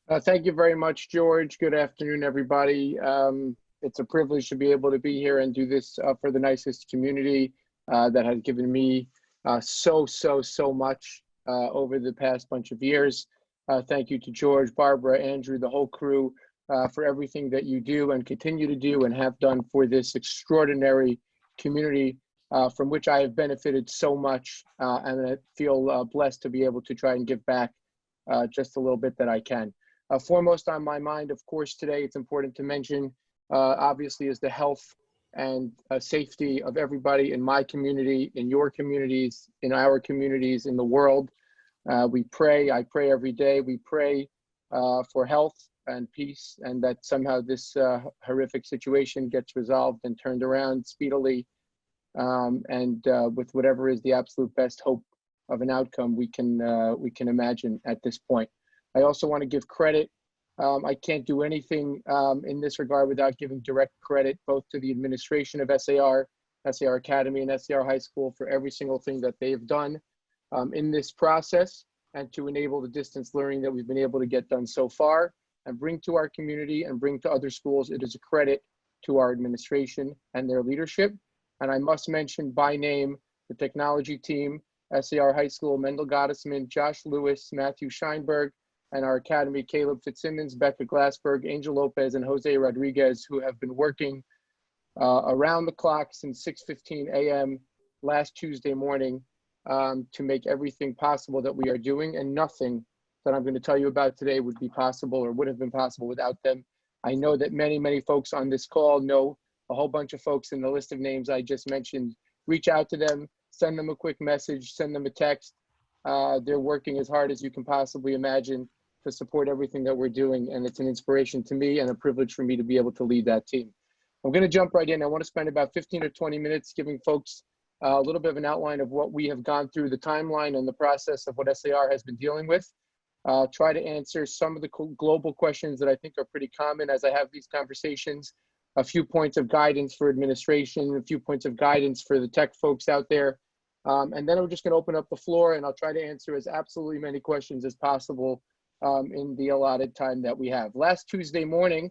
Thank you very much, George. Good afternoon, everybody. It's a privilege to be able to be here and do this for the nicest community that has given me so much over the past bunch of years. Thank you to George, Barbara, Andrew, the whole crew for everything that you do and continue to do and have done for this extraordinary community from which I have benefited so much, and I feel blessed to be able to try and give back just a little bit that I can. Foremost on my mind, of course, today it's important to mention, obviously, is the health and safety of everybody in my community, in your communities, in our communities, in the world. We pray, I pray every day, we pray for health and peace, and that somehow this horrific situation gets resolved and turned around speedily, and with whatever is the absolute best hope of an outcome we can imagine at this point. I also want to give credit. I can't do anything in this regard without giving direct credit both to the administration of SAR, SAR Academy, and SAR High School for every single thing that they've done in this process and to enable the distance learning that we've been able to get done so far and bring to our community and bring to other schools. It is a credit to our administration and their leadership. And I must mention by name the technology team, SAR High School, Mendel Gottesman, Josh Lewis, Matthew Scheinberg, and our Academy, Caleb Fitzsimmons, Becca Glassberg, Angel Lopez, and Jose Rodriguez, who have been working around the clock since 6:15 a.m. last Tuesday morning to make everything possible that we are doing, and nothing that I'm going to tell you about today would be possible or would have been possible without them. I know that many folks on this call know a whole bunch of folks in the list of names I just mentioned. Reach out to them, send them a quick message, send them a text. They're working as hard as you can possibly imagine to support everything that we're doing, and it's an inspiration to me and a privilege for me to be able to lead that team. I'm going to jump right in. I want to spend about 15 or 20 minutes giving folks a little bit of an outline of what we have gone through, the timeline and the process of what SAR has been dealing with. Try to answer some of the global questions that I think are pretty common as I have these conversations. A few points of guidance for administration, a few points of guidance for the tech folks out there. And then I'm just going to open up the floor and I'll try to answer as absolutely many questions as possible in the allotted time that we have. Last Tuesday morning,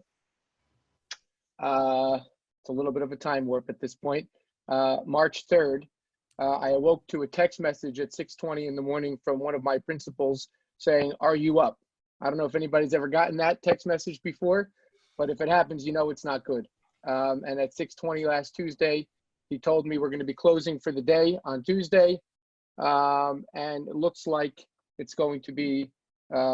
it's a little bit of a time warp at this point, March 3rd, I awoke to a text message at 6:20 in the morning from one of my principals saying, "Are you up?" I don't know if anybody's ever gotten that text message before, but if it happens, you know it's not good. And at 6:20 last Tuesday, he told me we're going to be closing for the day on Tuesday, and it looks like it's going to be,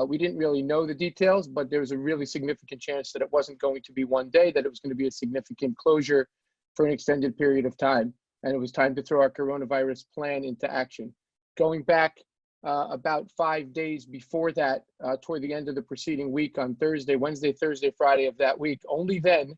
we didn't really know the details, but there was a really significant chance that it wasn't going to be one day, that it was going to be a significant closure for an extended period of time. And it was time to throw our coronavirus plan into action. Going back about 5 days before that, toward the end of the preceding week on Thursday, Wednesday, Thursday, Friday of that week, only then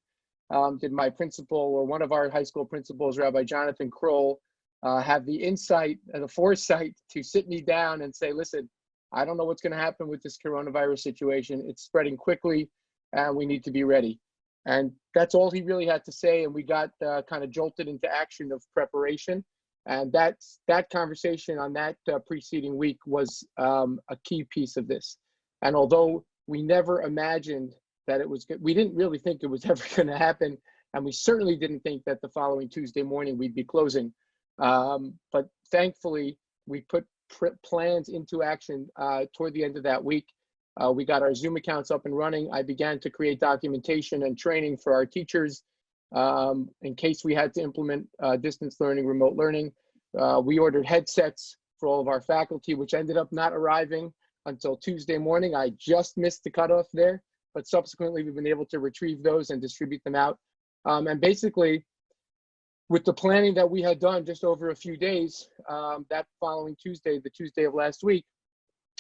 did my principal, or one of our high school principals, Rabbi Jonathan Kroll, have the insight and the foresight to sit me down and say, listen, I don't know what's going to happen with this coronavirus situation. It's spreading quickly and we need to be ready. And that's all he really had to say. And we got kind of jolted into action of preparation. And that conversation on that preceding week was a key piece of this. And although we never imagined that it was, we didn't really think it was ever going to happen. And we certainly didn't think that the following Tuesday morning we'd be closing. But thankfully, we put plans into action toward the end of that week. We got our Zoom accounts up and running. I began to create documentation and training for our teachers in case we had to implement distance learning, remote learning. We ordered headsets for all of our faculty, which ended up not arriving until Tuesday morning. I just missed the cutoff there, but subsequently we've been able to retrieve those and distribute them out. And basically, with the planning that we had done just over a few days, that following Tuesday, the Tuesday of last week,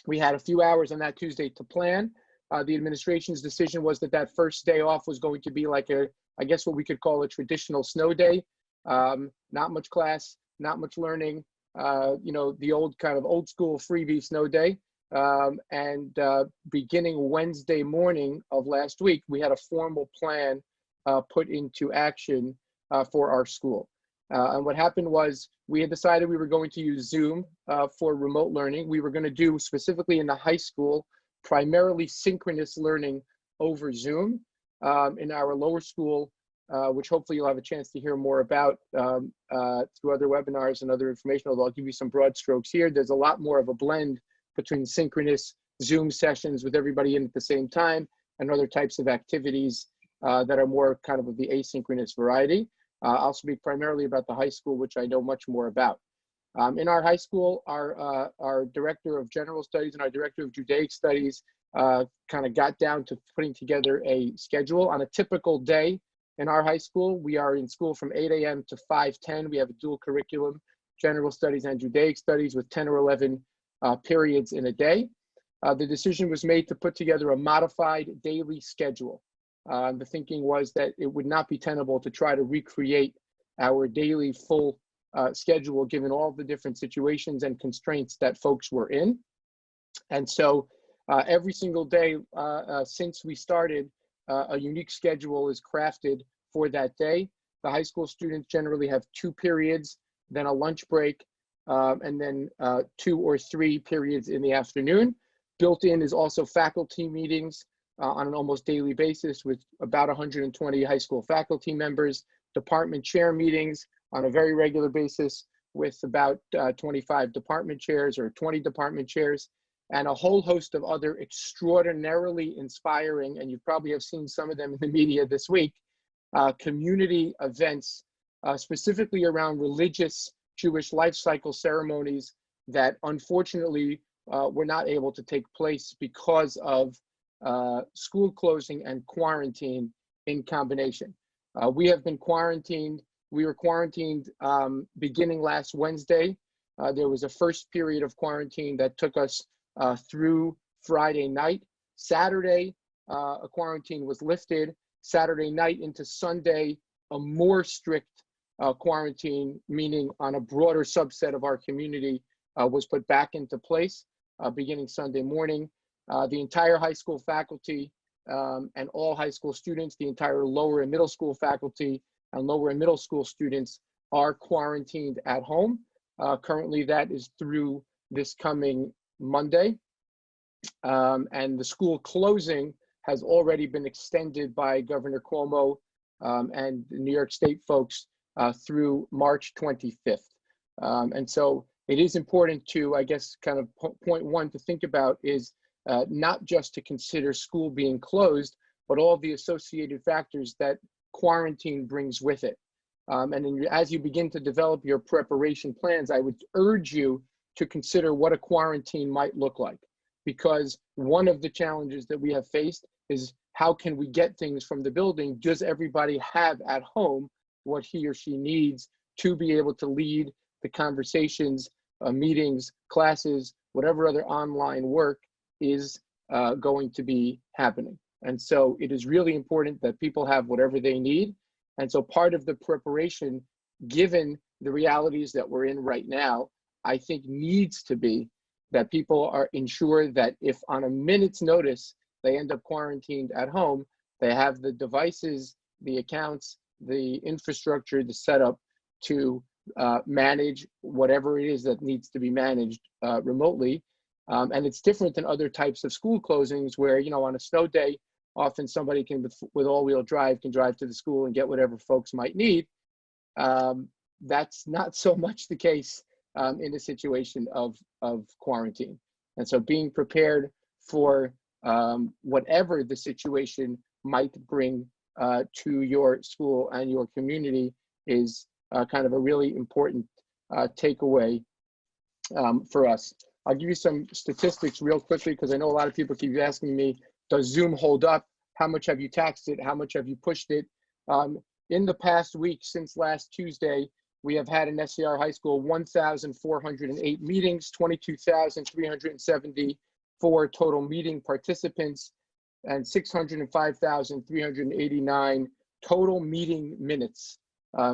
we had a few hours on that Tuesday to plan. The administration's decision was that that first day off was going to be like a, I guess what we could call a traditional snow day. Not much class, not much learning, you know, the old kind of old school freebie snow day. And beginning Wednesday morning of last week, we had a formal plan put into action for our school. And what happened was we had decided we were going to use Zoom for remote learning. We were going to do specifically in the high school primarily synchronous learning over Zoom. In our lower school, which hopefully you'll have a chance to hear more about through other webinars and other information, although I'll give you some broad strokes here. There's a lot more of a blend between synchronous Zoom sessions with everybody in at the same time and other types of activities that are more kind of the asynchronous variety. I'll speak primarily about the high school, which I know much more about. In our high school, our director of general studies and our director of Judaic studies kind of got down to putting together a schedule. On a typical day in our high school, we are in school from 8 a.m. to 5:10. We have a dual curriculum, general studies and Judaic studies, with 10 or 11 periods in a day. The decision was made to put together a modified daily schedule. The thinking was that it would not be tenable to try to recreate our daily full schedule, given all the different situations and constraints that folks were in. And so every single day since we started, a unique schedule is crafted for that day. The high school students generally have 2 periods, then a lunch break, and then 2 or 3 periods in the afternoon. Built in is also faculty meetings on an almost daily basis with about 120 high school faculty members, department chair meetings on a very regular basis with about 25 department chairs or 20 department chairs, and a whole host of other extraordinarily inspiring, and you probably have seen some of them in the media this week, community events, specifically around religious Jewish life cycle ceremonies that unfortunately were not able to take place because of school closing and quarantine in combination. We have been quarantined. We were quarantined beginning last Wednesday. There was a first period of quarantine that took us through Friday night. Saturday, a quarantine was lifted. Saturday night into Sunday, a more strict quarantine, meaning on a broader subset of our community, was put back into place beginning Sunday morning. The entire high school faculty and all high school students, the entire lower and middle school faculty and lower and middle school students are quarantined at home. Currently, that is through this coming Monday. And the school closing has already been extended by Governor Cuomo and the New York State folks through March 25th. And so it is important to, I guess, kind of point one to think about is not just to consider school being closed, but all the associated factors that quarantine brings with it. And as you begin to develop your preparation plans, I would urge you to consider what a quarantine might look like, because one of the challenges that we have faced is how can we get things from the building? Does everybody have at home what he or she needs to be able to lead the conversations, meetings, classes, whatever other online work is going to be happening? And so it is really important that people have whatever they need. And so part of the preparation, given the realities that we're in right now, I think needs to be that people are ensured that if on a minute's notice they end up quarantined at home, they have the devices, the accounts, the infrastructure, the setup to manage whatever it is that needs to be managed remotely. And it's different than other types of school closings where, you know, on a snow day, often somebody can, with all-wheel drive, can drive to the school and get whatever folks might need. That's not so much the case in a situation of quarantine. And so being prepared for whatever the situation might bring to your school and your community is kind of a really important takeaway for us. I'll give you some statistics real quickly because I know a lot of people keep asking me, does Zoom hold up? How much have you taxed it? How much have you pushed it? In the past week, since last Tuesday, we have had in SCR High School 1,408 meetings, 22,374 total meeting participants, and 605,389 total meeting minutes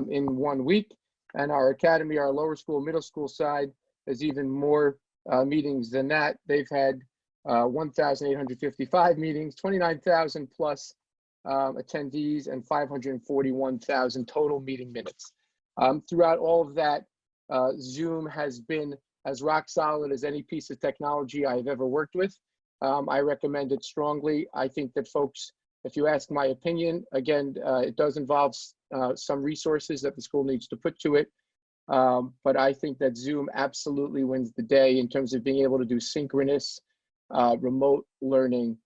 in 1 week. And our academy, our lower school, middle school side, is even more meetings than that. They've had 1,855 meetings, 29,000 plus attendees, and 541,000 total meeting minutes. Throughout all of that, Zoom has been as rock solid as any piece of technology I've ever worked with. I recommend it strongly. I think that folks, if you ask my opinion, again, it does involve some resources that the school needs to put to it. But I think that Zoom absolutely wins the day in terms of being able to do synchronous remote learning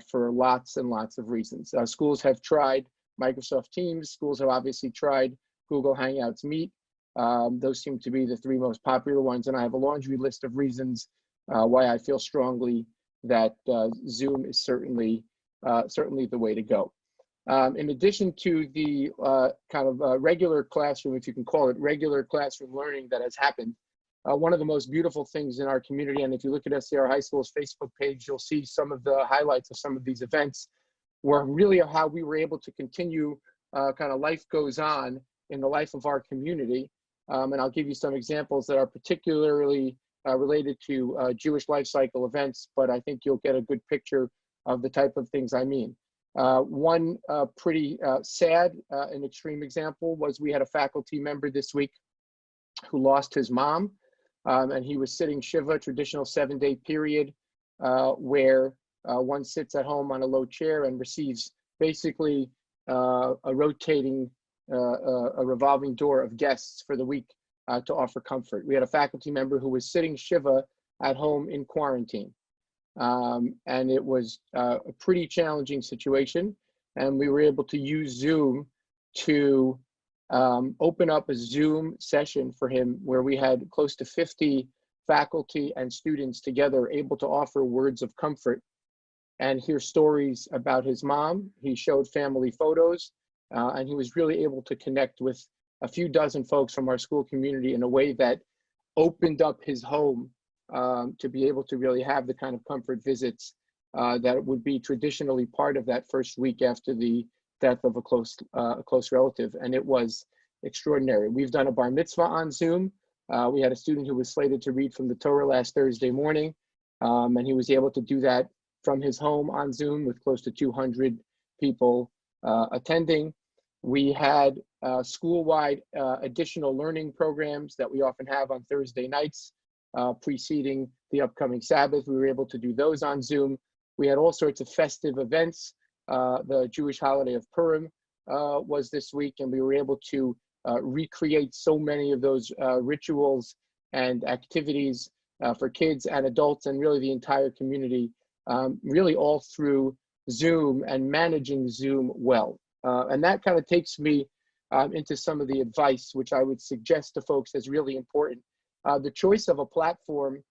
for lots and lots of reasons. Schools have tried Microsoft Teams. Schools have obviously tried Google Hangouts Meet. Those seem to be the three most popular ones. And I have a laundry list of reasons why I feel strongly that Zoom is certainly the way to go. In addition to the kind of regular classroom, if you can call it regular classroom learning that has happened, one of the most beautiful things in our community, and if you look at SCR High School's Facebook page, you'll see some of the highlights of some of these events, were really how we were able to continue kind of life goes on in the life of our community. And I'll give you some examples that are particularly related to Jewish life cycle events, but I think you'll get a good picture of the type of things I mean. One pretty sad and extreme example was we had a faculty member this week who lost his mom, and he was sitting Shiva, traditional 7-day period, where one sits at home on a low chair and receives basically a rotating, a revolving door of guests for the week to offer comfort. We had a faculty member who was sitting Shiva at home in quarantine. And it was a pretty challenging situation. And we were able to use Zoom to open up a Zoom session for him where we had close to 50 faculty and students together able to offer words of comfort and hear stories about his mom. He showed family photos, and he was really able to connect with a few dozen folks from our school community in a way that opened up his home to be able to really have the kind of comfort visits that would be traditionally part of that first week after the death of a close relative. And it was extraordinary. We've done a bar mitzvah on Zoom. We had a student who was slated to read from the Torah last Thursday morning, and he was able to do that from his home on Zoom with close to 200 people attending. We had school-wide additional learning programs that we often have on Thursday nights preceding the upcoming Sabbath. We were able to do those on Zoom. We had all sorts of festive events. The Jewish holiday of Purim was this week, and we were able to recreate so many of those rituals and activities for kids and adults and really the entire community, really all through Zoom and managing Zoom well. And that kind of takes me into some of the advice, which I would suggest to folks as really important. The choice of a platform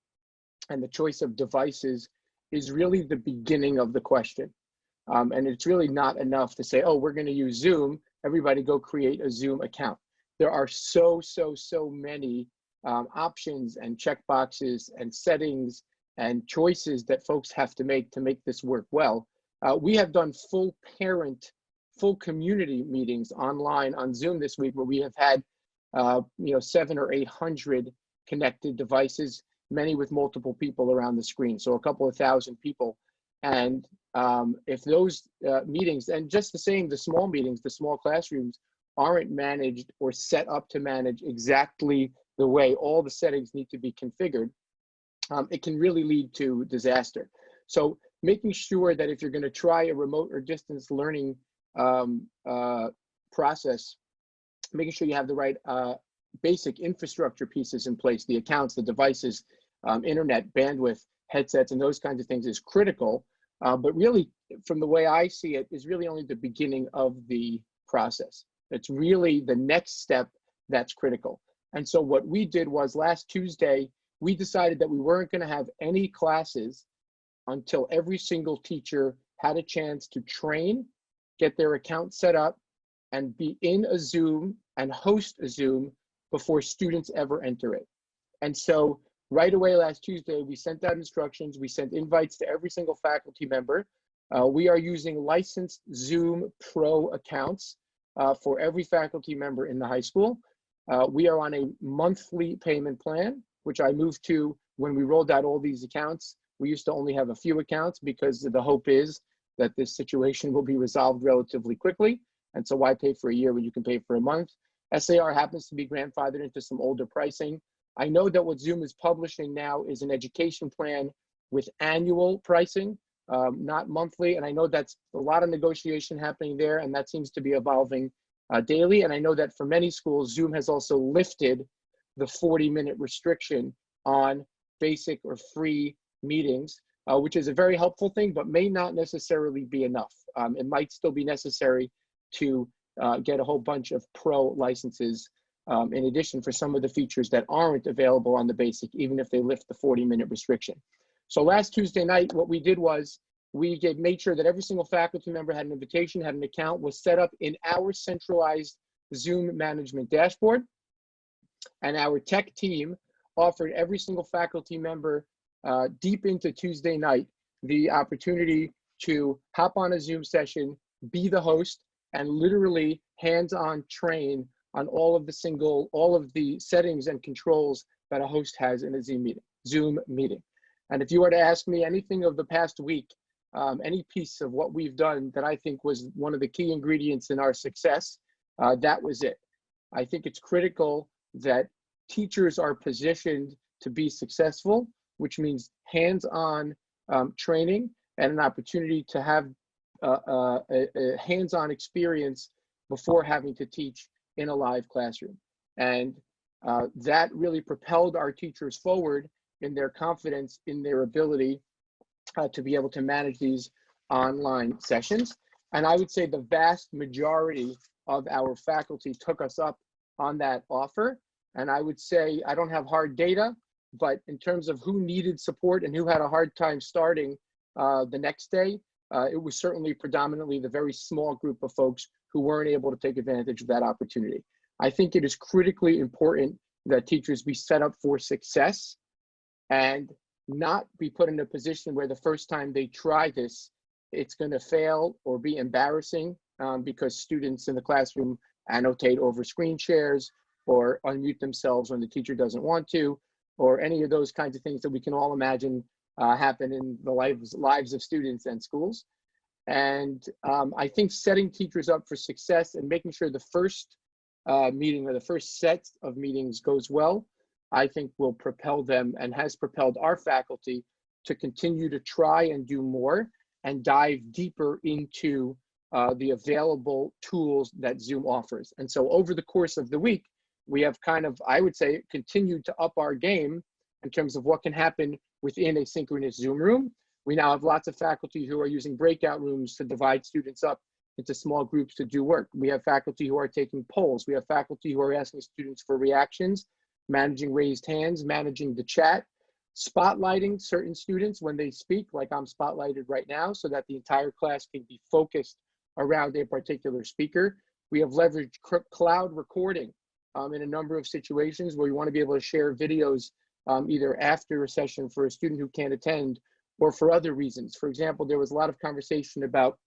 and the choice of devices is really the beginning of the question. And it's really not enough to say, oh, we're going to use Zoom. Everybody go create a Zoom account. There are so many options and checkboxes and settings and choices that folks have to make this work well. We have done full community meetings online on Zoom this week where we have had 700 or 800 connected devices, many with multiple people around the screen, so a couple of thousand people. And if those meetings, and just the same, the small meetings, the small classrooms aren't managed or set up to manage exactly the way all the settings need to be configured, it can really lead to disaster. So making sure that if you're going to try a remote or distance learning process, making sure you have the right basic infrastructure pieces in place, the accounts, the devices, internet, bandwidth, headsets, and those kinds of things is critical. But really, from the way I see it, is really only the beginning of the process. It's really the next step that's critical. And so what we did was last Tuesday, we decided that we weren't going to have any classes until every single teacher had a chance to train, get their account set up, and be in a Zoom and host a Zoom before students ever enter it. And so right away last Tuesday, we sent out instructions. We sent invites to every single faculty member. We are using licensed Zoom Pro accounts for every faculty member in the high school. We are on a monthly payment plan, which I moved to when we rolled out all these accounts. We used to only have a few accounts because the hope is that this situation will be resolved relatively quickly. And so why pay for a year when you can pay for a month? SAR happens to be grandfathered into some older pricing. I know that what Zoom is publishing now is an education plan with annual pricing, not monthly. And I know that's a lot of negotiation happening there, and that seems to be evolving daily. And I know that for many schools, Zoom has also lifted the 40-minute restriction on basic or free meetings, which is a very helpful thing, but may not necessarily be enough. It might still be necessary to get a whole bunch of pro licenses in addition for some of the features that aren't available on the basic, even if they lift the 40-minute restriction. So last Tuesday night, what we did was we made sure that every single faculty member had an invitation, had an account, was set up in our centralized Zoom management dashboard. And our tech team offered every single faculty member deep into Tuesday night the opportunity to hop on a Zoom session, be the host, and literally hands-on train on all of the settings and controls that a host has in a Zoom meeting. And if you were to ask me anything of the past week, any piece of what we've done that I think was one of the key ingredients in our success, that was it. I think it's critical that teachers are positioned to be successful, which means hands-on training and an opportunity to have a hands-on experience before having to teach in a live classroom. And that really propelled our teachers forward in their confidence in their ability to be able to manage these online sessions. And I would say the vast majority of our faculty took us up on that offer. And I would say, I don't have hard data, but in terms of who needed support and who had a hard time starting the next day, it was certainly predominantly the very small group of folks who weren't able to take advantage of that opportunity. I think it is critically important that teachers be set up for success and not be put in a position where the first time they try this, it's going to fail or be embarrassing because students in the classroom annotate over screen shares or unmute themselves when the teacher doesn't want to, or any of those kinds of things that we can all imagine happen in the lives of students and schools. And I think setting teachers up for success and making sure the first meeting or the first set of meetings goes well, I think will propel them and has propelled our faculty to continue to try and do more and dive deeper into the available tools that Zoom offers. And so over the course of the week, we have kind of, I would say, continued to up our game in terms of what can happen within a synchronous Zoom room. We now have lots of faculty who are using breakout rooms to divide students up into small groups to do work. We have faculty who are taking polls. We have faculty who are asking students for reactions, managing raised hands, managing the chat, spotlighting certain students when they speak, like I'm spotlighted right now, so that the entire class can be focused around a particular speaker. We have leveraged cloud recording in a number of situations where we want to be able to share videos either after a session for a student who can't attend or for other reasons. For example, there was a lot of conversation about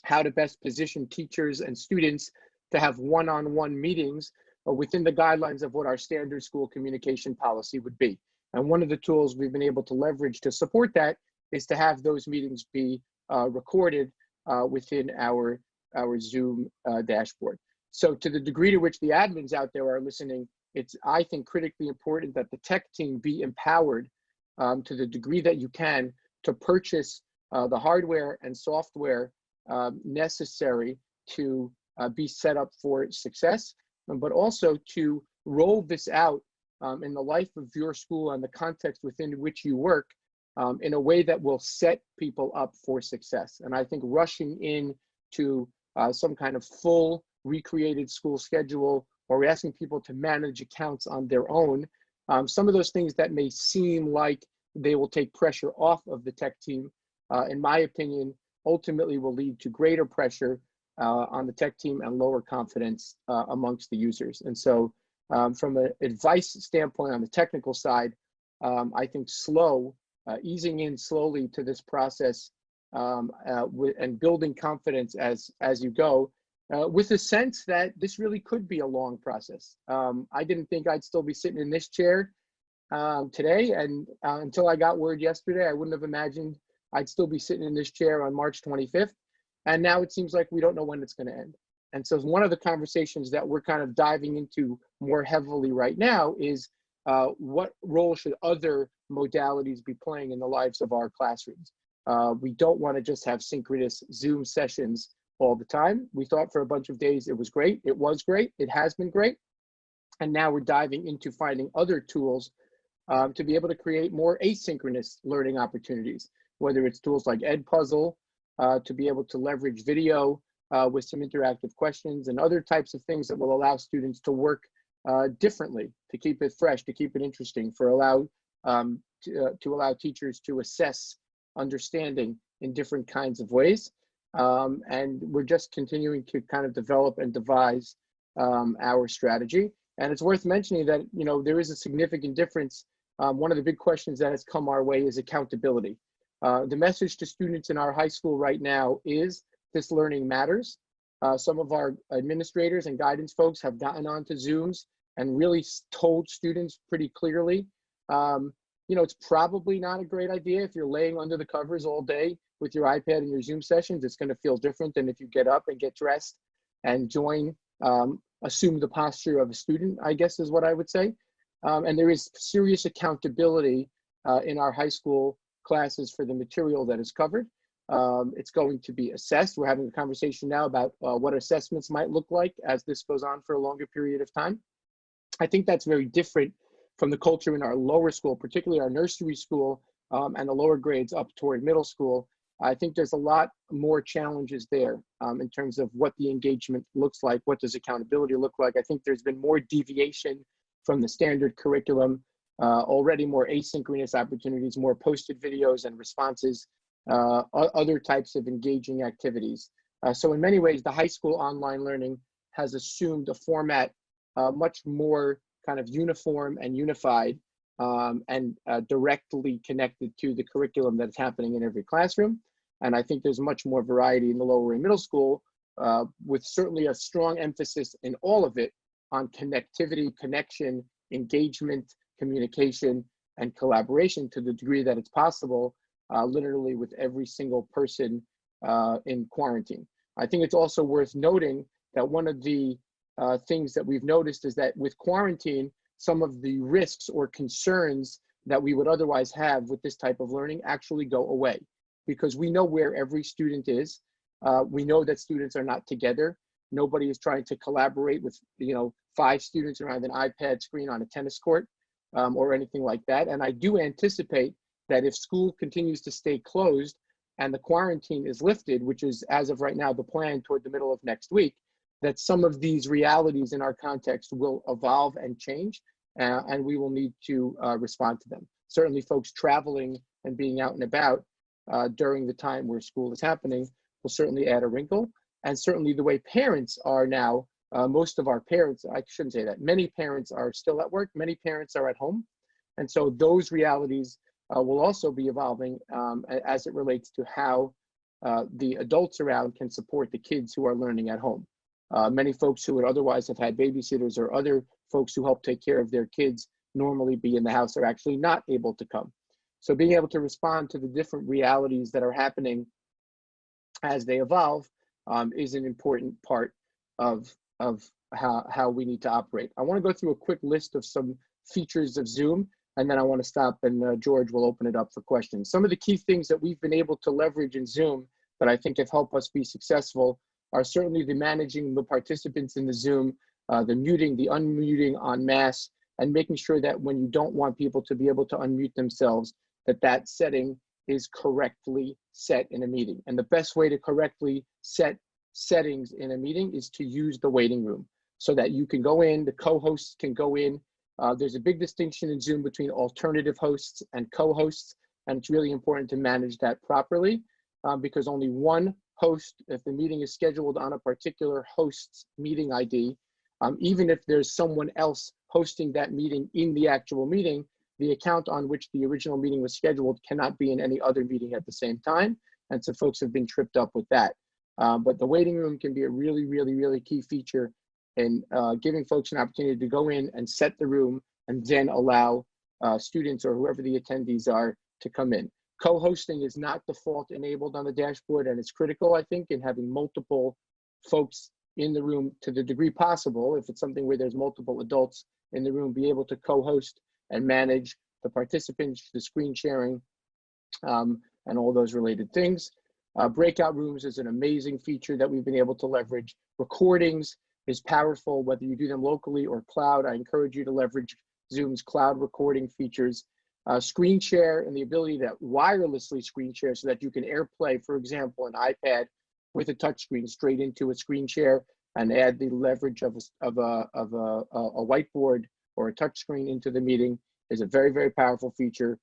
how to best position teachers and students to have one-on-one meetings within the guidelines of what our standard school communication policy would be. And one of the tools we've been able to leverage to support that is to have those meetings be recorded within our Zoom dashboard. So to the degree to which the admins out there are listening, it's, I think, critically important that the tech team be empowered to the degree that you can to purchase the hardware and software necessary to be set up for success, but also to roll this out in the life of your school and the context within which you work in a way that will set people up for success. And I think rushing in to some kind of full recreated school schedule or asking people to manage accounts on their own, some of those things that may seem like they will take pressure off of the tech team, in my opinion, ultimately will lead to greater pressure on the tech team and lower confidence amongst the users. And so from an advice standpoint on the technical side, I think easing in slowly to this process and building confidence as you go, with a sense that this really could be a long process. I didn't think I'd still be sitting in this chair today, and until I got word yesterday, I wouldn't have imagined I'd still be sitting in this chair on March 25th. And now it seems like we don't know when it's going to end. And so one of the conversations that we're kind of diving into more heavily right now is what role should other modalities be playing in the lives of our classrooms? We don't want to just have synchronous Zoom sessions all the time. We thought for a bunch of days it was great. It was great. It has been great. And now we're diving into finding other tools to be able to create more asynchronous learning opportunities, whether it's tools like Edpuzzle to be able to leverage video with some interactive questions and other types of things that will allow students to work differently, to keep it fresh, to keep it interesting, to allow teachers to assess understanding in different kinds of ways. And we're just continuing to kind of develop and devise our strategy. And it's worth mentioning that, you know, there is a significant difference. One of the big questions that has come our way is accountability. The message to students in our high school right now is this learning matters. Some of our administrators and guidance folks have gotten onto Zooms and really told students pretty clearly, you know, it's probably not a great idea if you're laying under the covers all day with your iPad and your Zoom sessions. It's going to feel different than if you get up and get dressed and join, assume the posture of a student, I guess is what I would say. And there is serious accountability in our high school classes for the material that is covered. It's going to be assessed. We're having a conversation now about what assessments might look like as this goes on for a longer period of time. I think that's very different from the culture in our lower school, particularly our nursery school and the lower grades up toward middle school. I think there's a lot more challenges there in terms of what the engagement looks like. What does accountability look like? I think there's been more deviation from the standard curriculum, already more asynchronous opportunities, more posted videos and responses, other types of engaging activities. So in many ways, the high school online learning has assumed a format much more kind of uniform and unified and directly connected to the curriculum that's happening in every classroom. And I think there's much more variety in the lower and middle school, with certainly a strong emphasis in all of it on connectivity, connection, engagement, communication, and collaboration to the degree that it's possible, literally with every single person in quarantine. I think it's also worth noting that one of the things that we've noticed is that with quarantine, some of the risks or concerns that we would otherwise have with this type of learning actually go away, because we know where every student is. We know that students are not together. Nobody is trying to collaborate with, you know, 5 students around an iPad screen on a tennis court or anything like that. And I do anticipate that if school continues to stay closed and the quarantine is lifted, which is as of right now the plan toward the middle of next week, that some of these realities in our context will evolve and change, and we will need to respond to them. Certainly folks traveling and being out and about during the time where school is happening will certainly add a wrinkle. And certainly the way parents are now, most of our parents, I shouldn't say that, many parents are still at work, many parents are at home. And so those realities will also be evolving as it relates to how the adults around can support the kids who are learning at home. Many folks who would otherwise have had babysitters or other folks who help take care of their kids normally be in the house are actually not able to come. So being able to respond to the different realities that are happening as they evolve is an important part of how we need to operate. I want to go through a quick list of some features of Zoom, and then I want to stop and George will open it up for questions. Some of the key things that we've been able to leverage in Zoom that I think have helped us be successful are certainly the managing the participants in the Zoom, the muting, the unmuting en masse, and making sure that when you don't want people to be able to unmute themselves, that setting is correctly set in a meeting. And the best way to correctly set settings in a meeting is to use the waiting room so that you can go in, the co-hosts can go in. There's a big distinction in Zoom between alternative hosts and co-hosts, and it's really important to manage that properly because only one host, if the meeting is scheduled on a particular host's meeting ID, even if there's someone else hosting that meeting in the actual meeting, the account on which the original meeting was scheduled cannot be in any other meeting at the same time. And so folks have been tripped up with that. But the waiting room can be a really, really, really key feature in giving folks an opportunity to go in and set the room and then allow students or whoever the attendees are to come in. Co-hosting is not default enabled on the dashboard, and it's critical, I think, in having multiple folks in the room to the degree possible. If it's something where there's multiple adults in the room, be able to co-host and manage the participants, the screen sharing, and all those related things. Breakout rooms is an amazing feature that we've been able to leverage. Recordings is powerful, whether you do them locally or cloud. I encourage you to leverage Zoom's cloud recording features. Screen share and the ability to wirelessly screen share so that you can AirPlay, for example, an iPad with a touchscreen straight into a screen share and add the leverage of a whiteboard or a touchscreen into the meeting is a very, very powerful feature.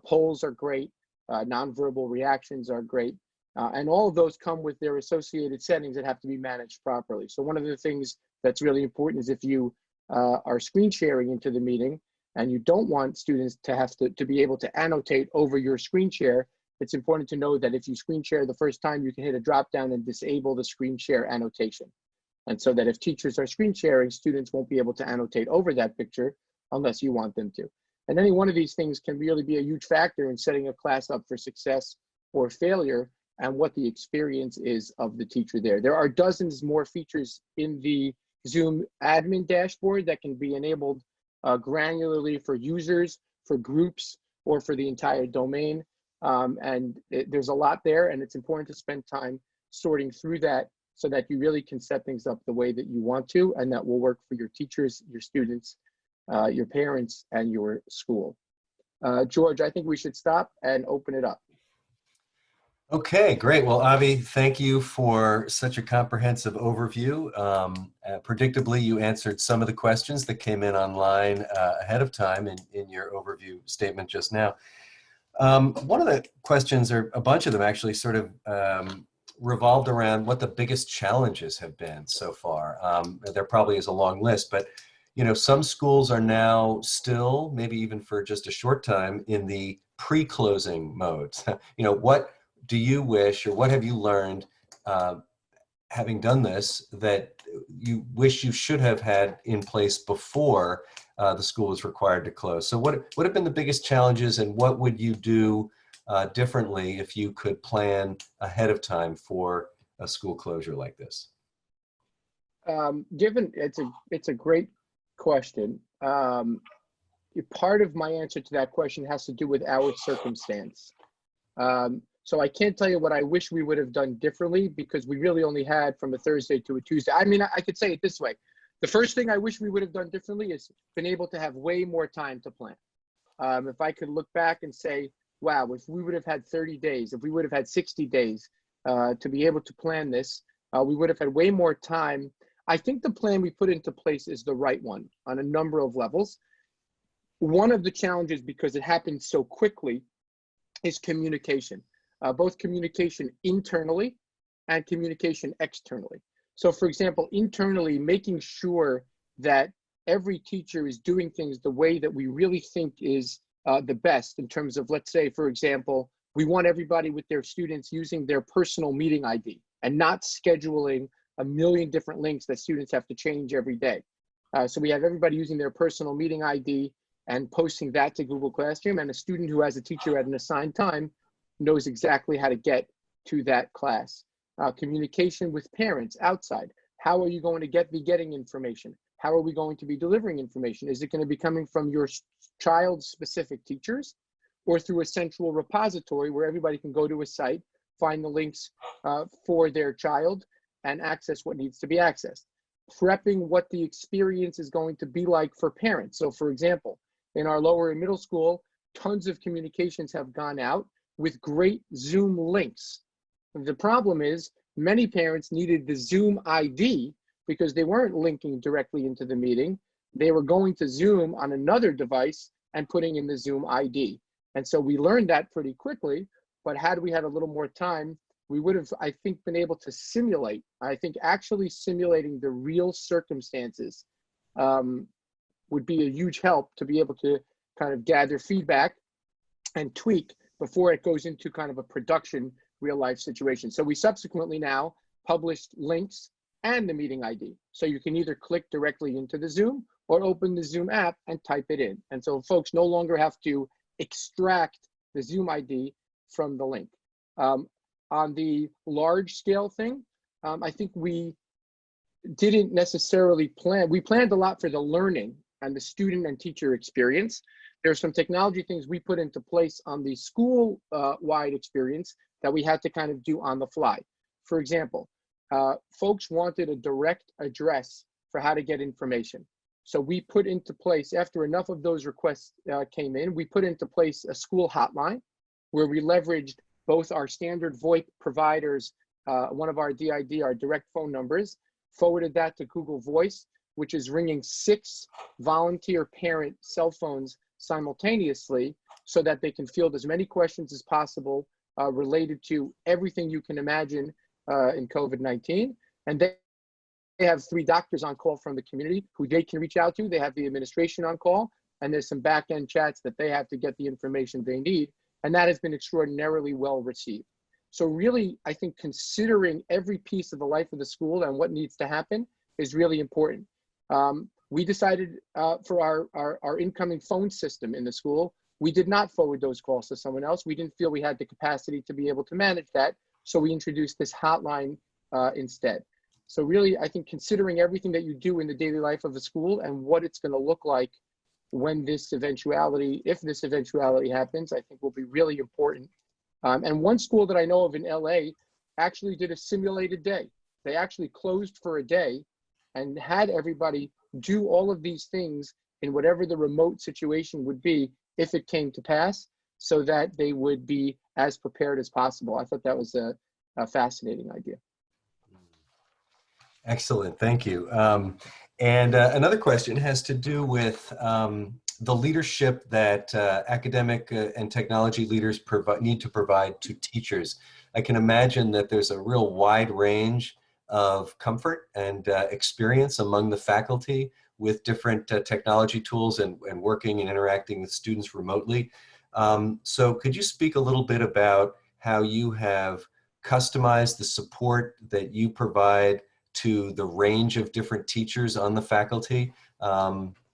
Polls are great. Nonverbal reactions are great. And all of those come with their associated settings that have to be managed properly. So one of the things that's really important is if you are screen sharing into the meeting and you don't want students to have to be able to annotate over your screen share, it's important to know that if you screen share the first time, you can hit a drop down and disable the screen share annotation. And so that if teachers are screen sharing, students won't be able to annotate over that picture unless you want them to. And any one of these things can really be a huge factor in setting a class up for success or failure and what the experience is of the teacher there. There are dozens more features in the Zoom admin dashboard that can be enabled granularly for users, for groups, or for the entire domain. There's a lot there, and it's important to spend time sorting through that so that you really can set things up the way that you want to, and that will work for your teachers, your students, your parents, and your school. George, I think we should stop and open it up. Okay, great. Well, Avi, thank you for such a comprehensive overview. Predictably, you answered some of the questions that came in online ahead of time in your overview statement just now. One of the questions, or a bunch of them actually, sort of revolved around what the biggest challenges have been so far. There probably is a long list, but you know, some schools are now still, maybe even for just a short time, in the pre-closing mode. You know, what do you wish, or what have you learned having done this that you wish you should have had in place before the school was required to close? So what have been the biggest challenges, and what would you do differently if you could plan ahead of time for a school closure like this? Given it's a great question. Part of my answer to that question has to do with our circumstance. So I can't tell you what I wish we would have done differently, because we really only had from a Thursday to a Tuesday. I mean, I could say it this way. The first thing I wish we would have done differently is been able to have way more time to plan. If I could look back and say, wow, if we would have had 30 days, if we would have had 60 days to be able to plan this, we would have had way more time. I think the plan we put into place is the right one on a number of levels. One of the challenges, because it happened so quickly, is communication. Both communication internally and communication externally. So for example, internally, making sure that every teacher is doing things the way that we really think is the best in terms of, let's say, for example, we want everybody with their students using their personal meeting ID and not scheduling a million different links that students have to change every day. So we have everybody using their personal meeting ID and posting that to Google Classroom, and a student who has a teacher at an assigned time knows exactly how to get to that class. Communication with parents outside. How are you going to be getting information? How are we going to be delivering information? Is it going to be coming from your child's specific teachers, or through a central repository where everybody can go to a site, find the links for their child, and access what needs to be accessed? Prepping what the experience is going to be like for parents. So for example, in our lower and middle school, tons of communications have gone out with great Zoom links. The problem is many parents needed the Zoom ID because they weren't linking directly into the meeting. They were going to Zoom on another device and putting in the Zoom ID. And so we learned that pretty quickly, but had we had a little more time, we would have, I think, been able to simulate. I think actually simulating the real circumstances would be a huge help to be able to kind of gather feedback and tweak before it goes into kind of a production real life situation. So we subsequently now published links and the meeting ID. So you can either click directly into the Zoom or open the Zoom app and type it in. And so folks no longer have to extract the Zoom ID from the link. On the large scale thing, I think we didn't necessarily plan. We planned a lot for the learning and the student and teacher experience. There's some technology things we put into place on the school-wide experience that we had to kind of do on the fly. For example, folks wanted a direct address for how to get information. So we put into place, after enough of those requests came in, we put into place a school hotline where we leveraged both our standard VoIP providers, one of our DID, our direct phone numbers, forwarded that to Google Voice, which is ringing 6 volunteer parent cell phones simultaneously so that they can field as many questions as possible related to everything you can imagine in COVID-19. And they have 3 doctors on call from the community who they can reach out to. They have the administration on call, and there's some back-end chats that they have to get the information they need. And that has been extraordinarily well received. So really, I think considering every piece of the life of the school and what needs to happen is really important. We decided for our incoming phone system in the school, we did not forward those calls to someone else. We didn't feel we had the capacity to be able to manage that. So we introduced this hotline instead. So really, I think considering everything that you do in the daily life of a school and what it's going to look like when this eventuality, if this eventuality happens, I think will be really important. And one school that I know of in LA actually did a simulated day. They actually closed for a day and had everybody do all of these things in whatever the remote situation would be if it came to pass, so that they would be as prepared as possible. I thought that was a fascinating idea. Excellent, thank you. And another question has to do with the leadership that academic and technology leaders need to provide to teachers. I can imagine that there's a real wide range of comfort and experience among the faculty with different technology tools and working and interacting with students remotely. So could you speak a little bit about how you have customized the support that you provide to the range of different teachers on the faculty?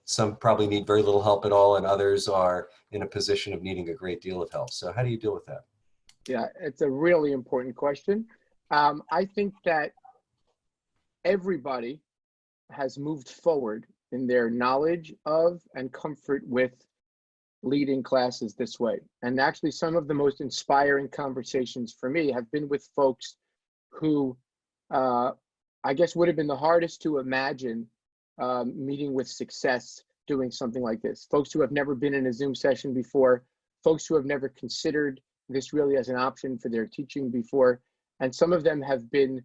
Some probably need very little help at all, and others are in a position of needing a great deal of help. So how do you deal with that? Yeah, it's a really important question. I think that everybody has moved forward in their knowledge of and comfort with leading classes this way. And actually, some of the most inspiring conversations for me have been with folks who I guess would have been the hardest to imagine meeting with success doing something like this. Folks who have never been in a Zoom session before, folks who have never considered this really as an option for their teaching before. And some of them have been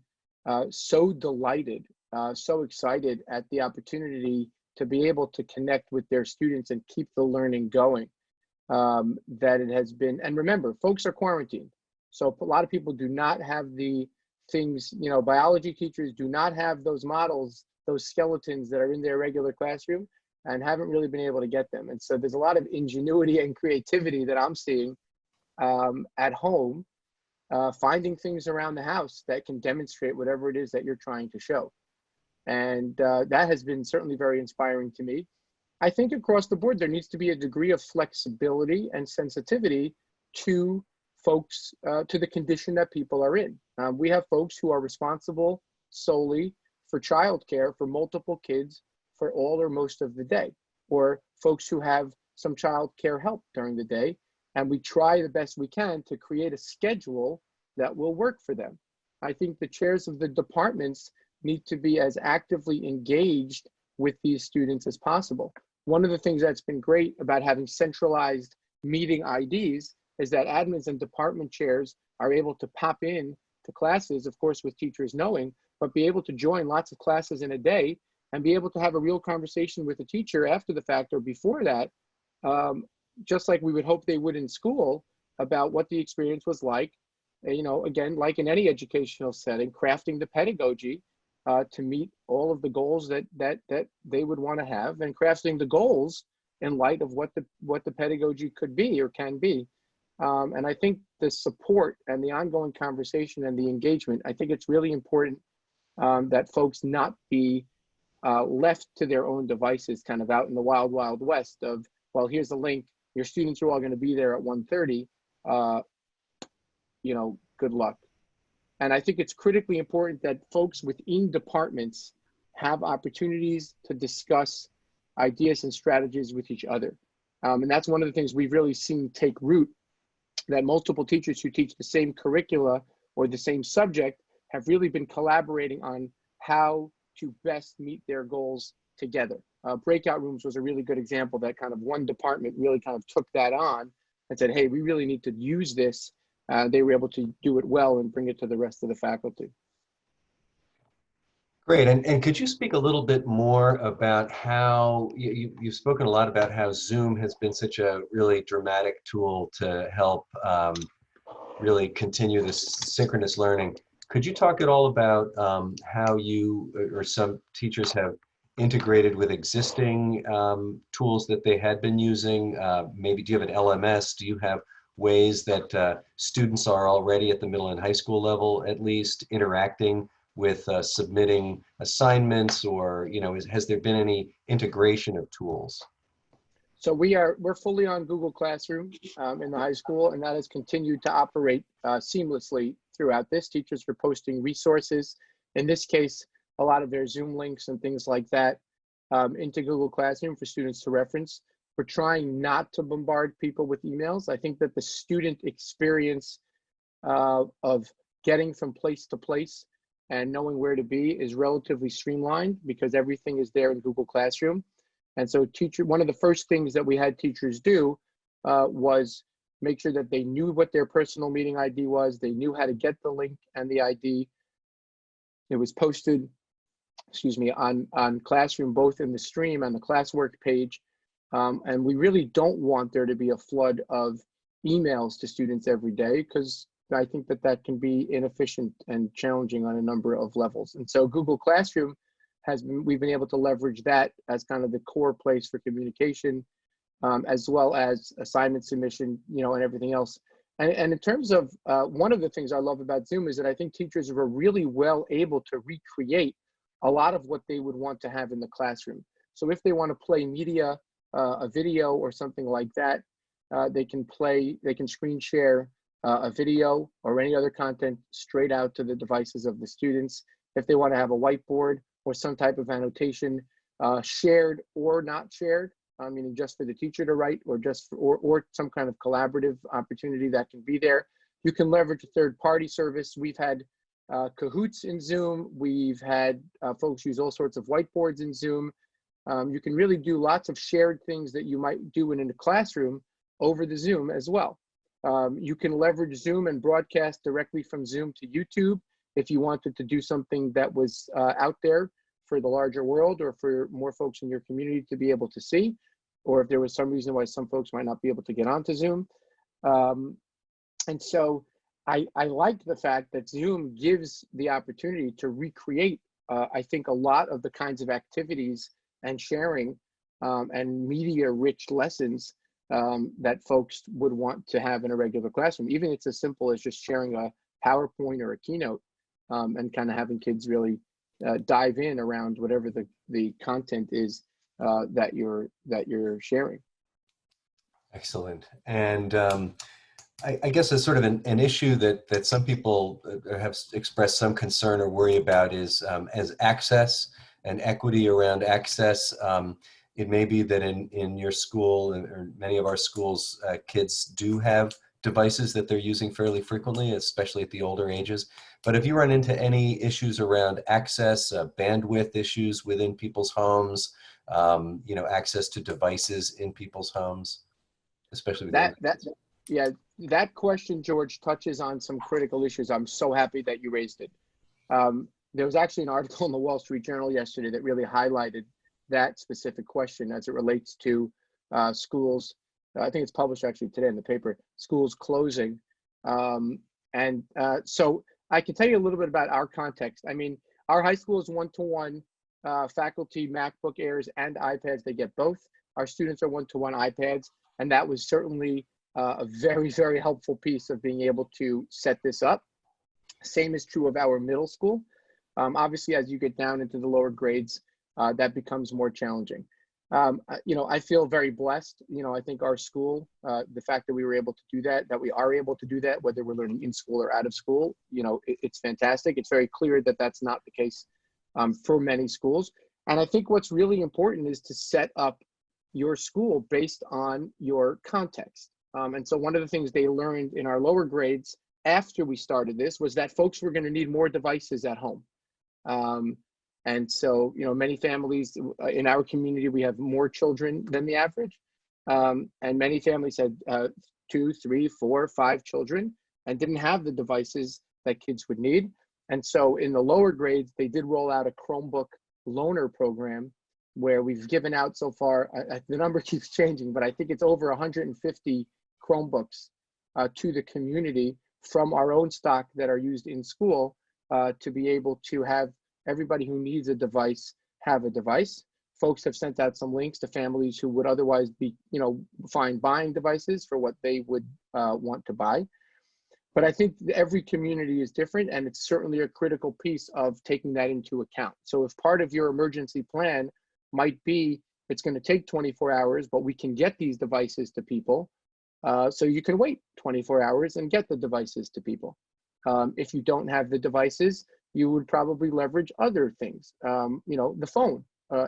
so delighted, so excited at the opportunity to be able to connect with their students and keep the learning going, that it has been. And remember, folks are quarantined. So a lot of people do not have the things, you know, biology teachers do not have those models, those skeletons that are in their regular classroom, and haven't really been able to get them. And so there's a lot of ingenuity and creativity that I'm seeing at home, finding things around the house that can demonstrate whatever it is that you're trying to show. And that has been certainly very inspiring to me. I think across the board, there needs to be a degree of flexibility and sensitivity to folks, to the condition that people are in. We have folks who are responsible solely for childcare for multiple kids for all or most of the day, or folks who have some childcare help during the day. And we try the best we can to create a schedule that will work for them. I think the chairs of the departments need to be as actively engaged with these students as possible. One of the things that's been great about having centralized meeting IDs is that admins and department chairs are able to pop in to classes, of course, with teachers knowing, but be able to join lots of classes in a day and be able to have a real conversation with a teacher after the fact or before that, just like we would hope they would in school, about what the experience was like. You know, again, like in any educational setting, crafting the pedagogy to meet all of the goals that they would want to have, and crafting the goals in light of what the pedagogy could be or can be. And I think the support and the ongoing conversation and the engagement, I think it's really important that folks not be left to their own devices, kind of out in the wild, wild west of, well, here's the link, your students are all going to be there at 1:30, you know, good luck. And I think it's critically important that folks within departments have opportunities to discuss ideas and strategies with each other. And that's one of the things we've really seen take root, that multiple teachers who teach the same curricula or the same subject have really been collaborating on how to best meet their goals together. Breakout rooms was a really good example that kind of one department really kind of took that on and said, hey, we really need to use this. They were able to do it well and bring it to the rest of the faculty. Great. And could you speak a little bit more about how you've spoken a lot about how Zoom has been such a really dramatic tool to help really continue this synchronous learning. Could you talk at all about how you or some teachers have integrated with existing tools that they had been using? Maybe do you have an LMS? Do you have ways that students are already at the middle and high school level at least interacting with submitting assignments, or has there been any integration of tools? So we're fully on Google Classroom in the high school, and that has continued to operate seamlessly throughout this. Teachers are posting resources, in this case, a lot of their Zoom links and things like that into Google Classroom for students to reference. We're trying not to bombard people with emails. I think that the student experience of getting from place to place and knowing where to be is relatively streamlined because everything is there in Google Classroom. And so one of the first things that we had teachers do was make sure that they knew what their personal meeting ID was. They knew how to get the link and the ID. It was posted, on Classroom, both in the stream and the classwork page. And we really don't want there to be a flood of emails to students every day, because I think that can be inefficient and challenging on a number of levels. And so Google Classroom we've been able to leverage that as kind of the core place for communication, as well as assignment submission, and everything else. And in terms of one of the things I love about Zoom is that I think teachers were really well able to recreate a lot of what they would want to have in the classroom. So if they want to play media, a video or something like that, they can screen share a video or any other content straight out to the devices of the students. If they want to have a whiteboard or some type of annotation, shared or not shared, meaning just for the teacher to write, or or some kind of collaborative opportunity that can be there. You can leverage a third-party service. We've had Kahoots in Zoom. We've had folks use all sorts of whiteboards in Zoom. You can really do lots of shared things that you might do in a classroom over the Zoom as well. You can leverage Zoom and broadcast directly from Zoom to YouTube if you wanted to do something that was out there for the larger world, or for more folks in your community to be able to see, or if there was some reason why some folks might not be able to get onto Zoom. And so I like the fact that Zoom gives the opportunity to recreate, I think, a lot of the kinds of activities and sharing and media-rich lessons that folks would want to have in a regular classroom. Even it's as simple as just sharing a PowerPoint or a keynote, and kind of having kids really dive in around whatever the content is that you're sharing. Excellent. And I guess as sort of an issue that some people have expressed some concern or worry about is as access and equity around access. It may be that in your school or many of our schools, kids do have devices that they're using fairly frequently, especially at the older ages. But have you run into any issues around access, bandwidth issues within people's homes, access to devices in people's homes, especially with that question, George, touches on some critical issues. I'm so happy that you raised it. There was actually an article in the Wall Street Journal yesterday that really highlighted that specific question as it relates to schools. I think it's published actually today in the paper, schools closing. So I can tell you a little bit about our context. I mean, our high school is one-to-one faculty MacBook Airs and iPads. They get both. Our students are one-to-one iPads. And that was certainly a very, very helpful piece of being able to set this up. Same is true of our middle school. Obviously, as you get down into the lower grades, that becomes more challenging. I feel very blessed. I think our school, the fact that we were able to do that we are able to do that, whether we're learning in school or out of school, it's fantastic. It's very clear that that's not the case for many schools. And I think what's really important is to set up your school based on your context. And so one of the things they learned in our lower grades after we started this was that folks were going to need more devices at home. And so, you know, many families in our community, we have more children than the average. And many families had 2, 3, 4, 5 children and didn't have the devices that kids would need. And so in the lower grades, they did roll out a Chromebook loaner program where we've given out so far, the number keeps changing, but I think it's over 150 Chromebooks to the community from our own stock that are used in school to be able to have everybody who needs a device have a device. Folks have sent out some links to families who would otherwise be, you know, fine buying devices for what they would want to buy. But I think every community is different, and it's certainly a critical piece of taking that into account. So if part of your emergency plan might be, it's going to take 24 hours, but we can get these devices to people, so you can wait 24 hours and get the devices to people. If you don't have the devices, you would probably leverage other things. You know, the phone.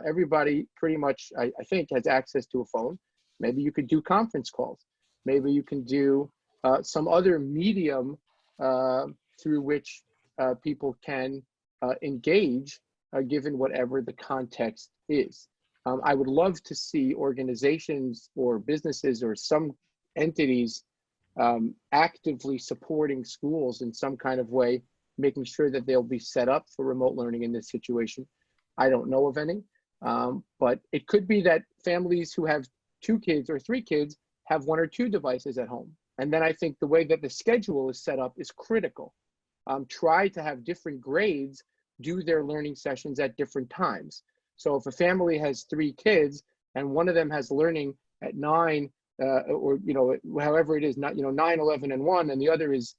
Everybody pretty much, I think, has access to a phone. Maybe you could do conference calls. Maybe you can do some other medium through which people can engage, given whatever the context is. I would love to see organizations or businesses or some entities actively supporting schools in some kind of way, making sure that they'll be set up for remote learning in this situation. I don't know of any, but it could be that families who have 2 kids or 3 kids have 1 or 2 devices at home. And then I think the way that the schedule is set up is critical. Try to have different grades do their learning sessions at different times. So if a family has 3 kids and one of them has learning at 9, or, you know, however it is, not, you know, 9, 11, and 1, and the other is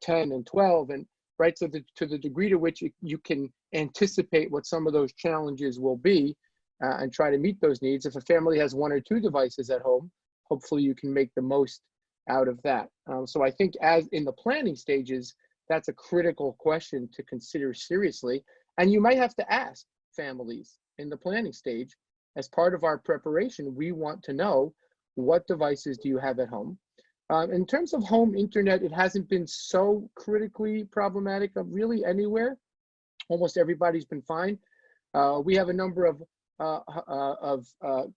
10 and 12, and right, so to the degree to which you can anticipate what some of those challenges will be and try to meet those needs. If a family has 1 or 2 devices at home, hopefully you can make the most out of that. So I think as in the planning stages, that's a critical question to consider seriously. And you might have to ask families in the planning stage, as part of our preparation, we want to know, what devices do you have at home? In terms of home internet, it hasn't been so critically problematic of really anywhere. Almost everybody's been fine. We have a number of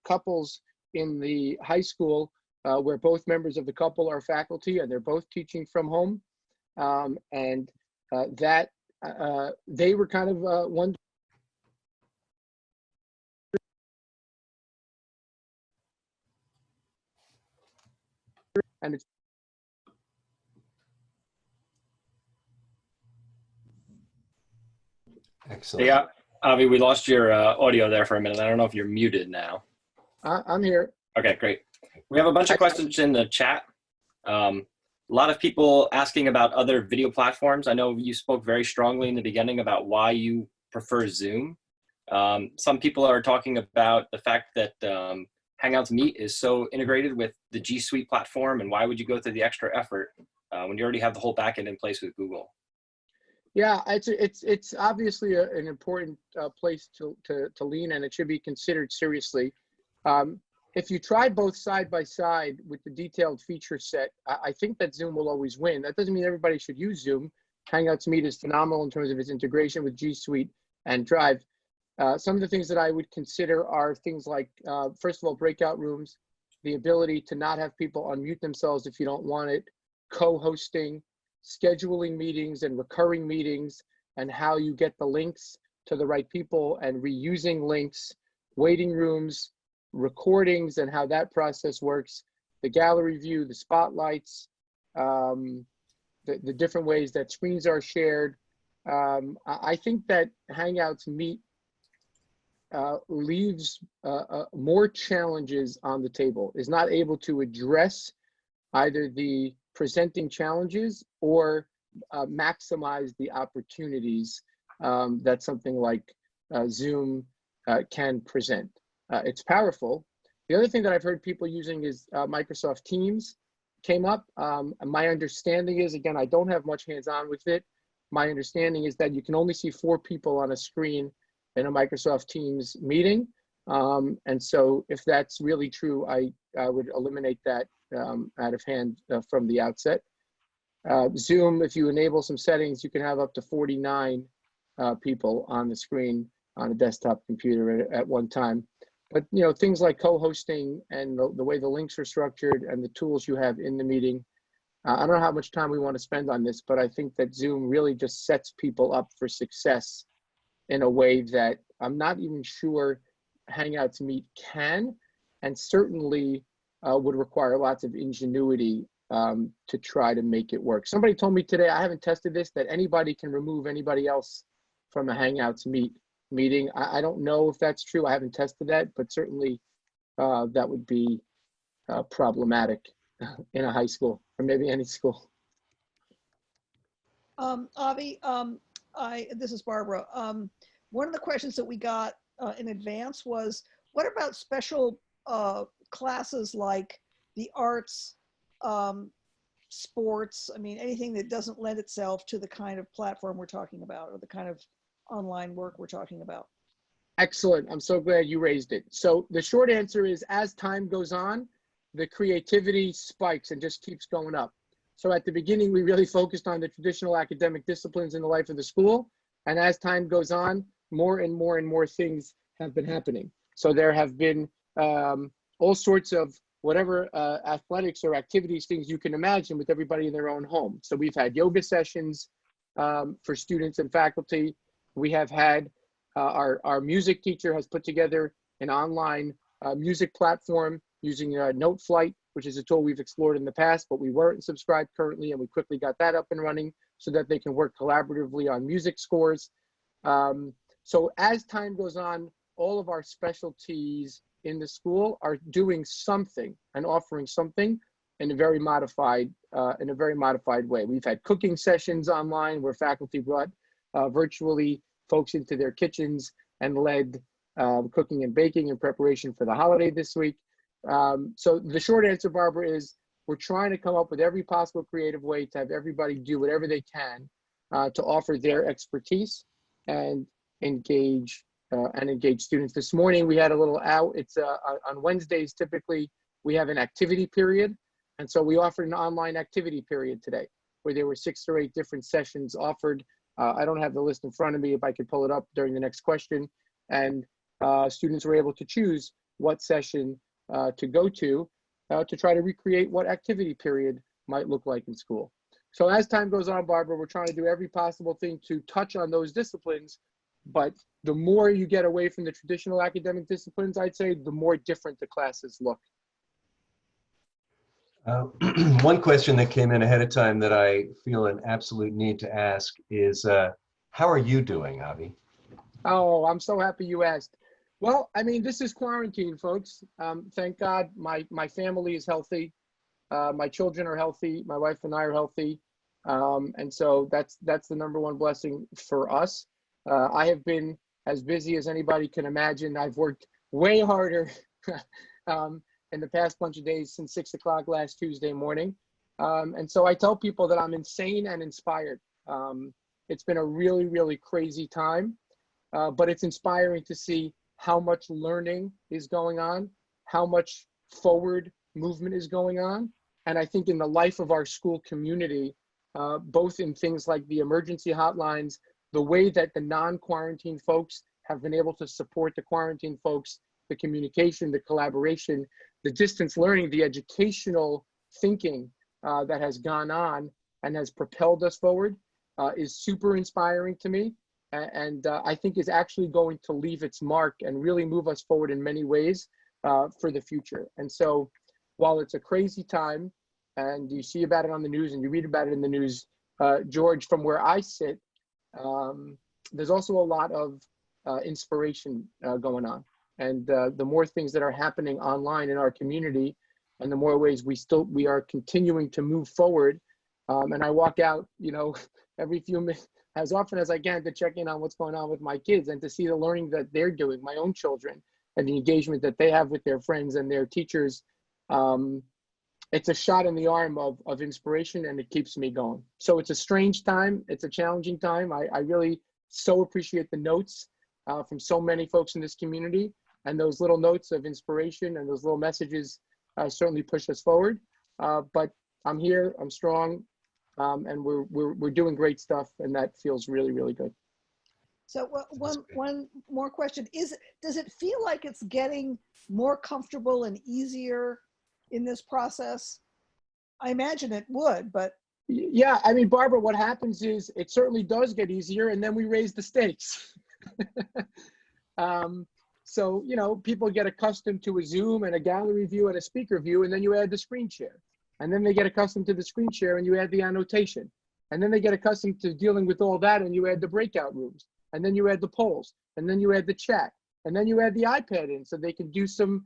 couples in the high school where both members of the couple are faculty and they're both teaching from home. And that they were kind of one. And it's Excellent. Yeah, Avi, we lost your audio there for a minute. I don't know if you're muted now. I'm here. Okay, great. We have a bunch of questions in the chat. A lot of people asking about other video platforms. I know you spoke very strongly in the beginning about why you prefer Zoom. Some people are talking about the fact that Hangouts Meet is so integrated with the G Suite platform, and why would you go through the extra effort when you already have the whole backend in place with Google? Yeah, it's obviously an important place to lean, and it should be considered seriously. If you try both side by side with the detailed feature set, I think that Zoom will always win. That doesn't mean everybody should use Zoom. Hangouts Meet is phenomenal in terms of its integration with G Suite and Drive. Some of the things that I would consider are things like, first of all, breakout rooms, the ability to not have people unmute themselves if you don't want it, co-hosting, scheduling meetings and recurring meetings, and how you get the links to the right people and reusing links, waiting rooms, recordings and how that process works, the gallery view, the spotlights, the different ways that screens are shared. I think that Hangouts Meet leaves more challenges on the table, is not able to address either the presenting challenges or maximize the opportunities that something like Zoom can present. It's powerful. The other thing that I've heard people using is Microsoft Teams came up. My understanding is, again, I don't have much hands-on with it. My understanding is that you can only see 4 people on a screen in a Microsoft Teams meeting. And so if that's really true, I would eliminate that out of hand from the outset. Zoom, if you enable some settings, you can have up to 49 people on the screen on a desktop computer at one time. But things like co-hosting and the way the links are structured and the tools you have in the meeting, I don't know how much time we want to spend on this, but I think that Zoom really just sets people up for success in a way that I'm not even sure Hangouts Meet can, and certainly would require lots of ingenuity to try to make it work. Somebody told me today, I haven't tested this, that anybody can remove anybody else from a Hangouts meeting. I don't know if that's true. I haven't tested that, but certainly that would be problematic in a high school or maybe any school. Avi, this is Barbara. One of the questions that we got in advance was, what about special classes like the arts, sports? I mean, anything that doesn't lend itself to the kind of platform we're talking about or the kind of online work we're talking about. Excellent. I'm so glad you raised it. So the short answer is, as time goes on, the creativity spikes and just keeps going up. So at the beginning, we really focused on the traditional academic disciplines in the life of the school. And as time goes on, more and more and more things have been happening. So there have been all sorts of whatever athletics or activities, things you can imagine, with everybody in their own home. So we've had yoga sessions for students and faculty. We have had our music teacher has put together an online music platform using Noteflight, which is a tool we've explored in the past, but we weren't subscribed currently, and we quickly got that up and running so that they can work collaboratively on music scores. So as time goes on, all of our specialties in the school are doing something and offering something in a very modified way. We've had cooking sessions online where faculty brought virtually folks into their kitchens and led cooking and baking in preparation for the holiday this week. So the short answer, Barbara, is we're trying to come up with every possible creative way to have everybody do whatever they can to offer their expertise and engage students. This morning we had a little out. It's on Wednesdays, typically we have an activity period. And so we offered an online activity period today where there were 6 or 8 different sessions offered. I don't have the list in front of me. If I could pull it up during the next question. And students were able to choose what session to go to try to recreate what activity period might look like in school. So as time goes on, Barbara, we're trying to do every possible thing to touch on those disciplines. But the more you get away from the traditional academic disciplines, I'd say, the more different the classes look. One question that came in ahead of time that I feel an absolute need to ask is, how are you doing, Avi? Oh, I'm so happy you asked. Well, I mean, this is quarantine, folks. Thank God my family is healthy. My children are healthy. My wife and I are healthy. And so that's the #1 blessing for us. I have been as busy as anybody can imagine. I've worked way harder in the past bunch of days since 6 o'clock last Tuesday morning. And so I tell people that I'm insane and inspired. It's been a really, really crazy time, but it's inspiring to see how much learning is going on, how much forward movement is going on. And I think in the life of our school community, both in things like the emergency hotlines, the way that the non-quarantine folks have been able to support the quarantine folks, the communication, the collaboration, the distance learning, the educational thinking that has gone on and has propelled us forward is super inspiring to me. And I think is actually going to leave its mark and really move us forward in many ways for the future. And so while it's a crazy time and you see about it on the news and you read about it in the news, George, from where I sit, there's also a lot of inspiration going on. And the more things that are happening online in our community and the more ways we are continuing to move forward. And I walk out, every few minutes, as often as I can, to check in on what's going on with my kids and to see the learning that they're doing, my own children, and the engagement that they have with their friends and their teachers. It's a shot in the arm of inspiration, and it keeps me going. So it's a strange time. It's a challenging time. I really so appreciate the notes from so many folks in this community. and those little notes of inspiration and those little messages certainly push us forward. But I'm here, I'm strong, and we're doing great stuff, and that feels really, really good. So one more question. Does it feel like it's getting more comfortable and easier in this process? I imagine it would, but. Yeah, I mean, Barbara, what happens is it certainly does get easier, and then we raise the stakes. So, you know, people get accustomed to a Zoom and a gallery view and a speaker view, and then you add the screen share. And then they get accustomed to the screen share and you add the annotation. And then they get accustomed to dealing with all that and you add the breakout rooms. And then you add the polls. And then you add the chat. And then you add the iPad in so they can do some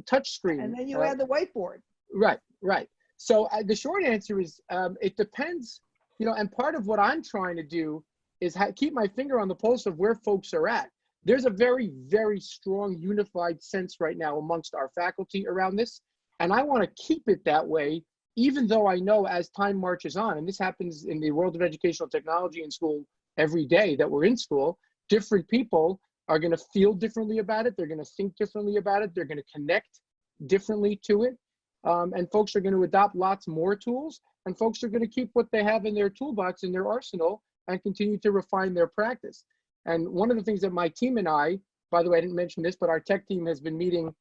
touch screen. And then you add the whiteboard. Right, right. So the short answer is it depends, you know, and part of what I'm trying to do is keep my finger on the pulse of where folks are at. There's a very, very strong unified sense right now amongst our faculty around this. And I want to keep it that way, even though I know as time marches on, and this happens in the world of educational technology in school every day that we're in school, different people are going to feel differently about it. They're going to think differently about it. They're going to connect differently to it. And folks are going to adopt lots more tools, and folks are going to keep what they have in their toolbox, in their arsenal, and continue to refine their practice. And one of the things that my team and I, by the way, I didn't mention this, but our tech team has been meeting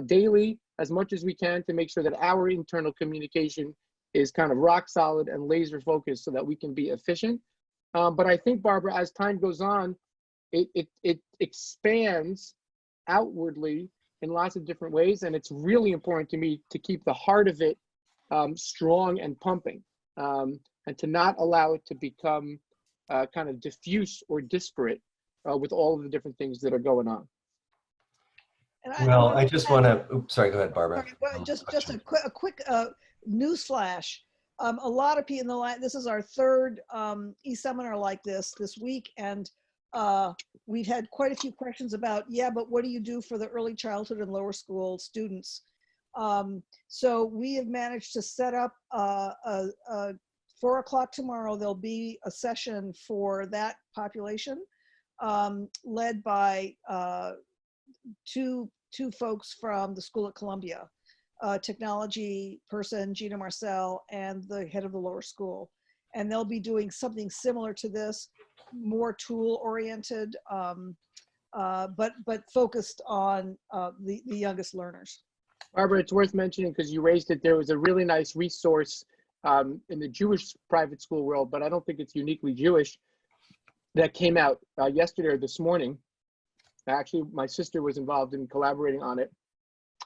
daily as much as we can to make sure that our internal communication is kind of rock solid and laser focused so that we can be efficient. But I think, Barbara, as time goes on, it expands outwardly in lots of different ways. And it's really important to me to keep the heart of it strong and pumping, and to not allow it to become kind of diffuse or disparate with all of the different things that are going on. Well, I just want to, oops, sorry, go ahead, Barbara. Sorry, well, just a quick news flash. A lot of people, this is our third e-seminar like this week, and we've had quite a few questions about, yeah, but what do you do for the early childhood and lower school students? So we have managed to set up 4 o'clock tomorrow. There'll be a session for that population, led by two folks from the School at Columbia, technology person, Gina Marcel, and the head of the lower school. And they'll be doing something similar to this, more tool oriented, but focused on the youngest learners. Barbara, it's worth mentioning because you raised it. There was a really nice resource in the Jewish private school world, but I don't think it's uniquely Jewish, that came out yesterday or this morning. Actually, my sister was involved in collaborating on it,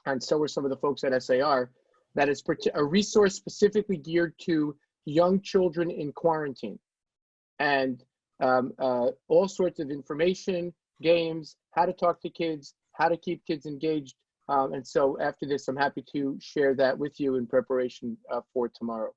and so were some of the folks at SAR. That is a resource specifically geared to young children in quarantine, and all sorts of information, games, how to talk to kids, how to keep kids engaged. And so after this, I'm happy to share that with you in preparation for tomorrow.